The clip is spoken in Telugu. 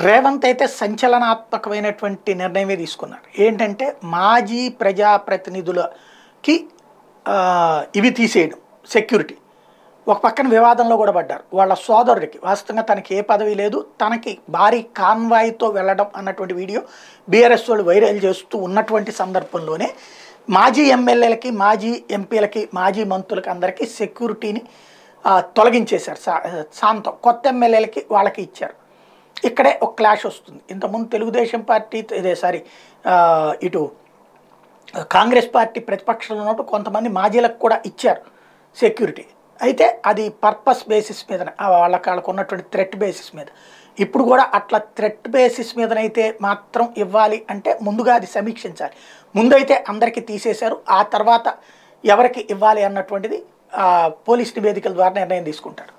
రేవంత్ అయితే సంచలనాత్మకమైనటువంటి నిర్ణయమే తీసుకున్నారు. ఏంటంటే మాజీ ప్రజాప్రతినిధులకి ఇవి తీసేయడం సెక్యూరిటీ. ఒక పక్కన వివాదంలో కూడా పడ్డారు. వాళ్ళ సోదరుడికి వాస్తవంగా తనకి ఏ పదవి లేదు, తనకి భారీ కాన్వాయ్తో వెళ్ళడం అన్నటువంటి వీడియో బీఆర్ఎస్ వాళ్ళు వైరల్ చేస్తూ ఉన్నటువంటి సందర్భంలోనే మాజీ ఎమ్మెల్యేలకి, మాజీ ఎంపీలకి, మాజీ మంత్రులకి అందరికీ సెక్యూరిటీని తొలగించేశారు. శాంతం కొత్త ఎమ్మెల్యేలకి వాళ్ళకి ఇచ్చారు. ఇక్కడే ఒక క్లాష్ వస్తుంది. ఇంతకుముందు తెలుగుదేశం పార్టీ ఇటు కాంగ్రెస్ పార్టీ ప్రతిపక్షంలో ఉన్నప్పుడు కొంతమంది మాజీలకు కూడా ఇచ్చారు సెక్యూరిటీ. అయితే అది పర్పస్ బేసిస్ మీదనే, వాళ్ళకు ఉన్నటువంటి థ్రెట్ బేసిస్ మీద. ఇప్పుడు కూడా అట్లా థ్రెట్ బేసిస్ మీదనైతే మాత్రం ఇవ్వాలి అంటే ముందుగా అది సమీక్షించాలి. ముందైతే అందరికీ తీసేశారు, ఆ తర్వాత ఎవరికి ఇవ్వాలి అన్నటువంటిది పోలీస్ నివేదికల ద్వారా నిర్ణయం తీసుకుంటారు.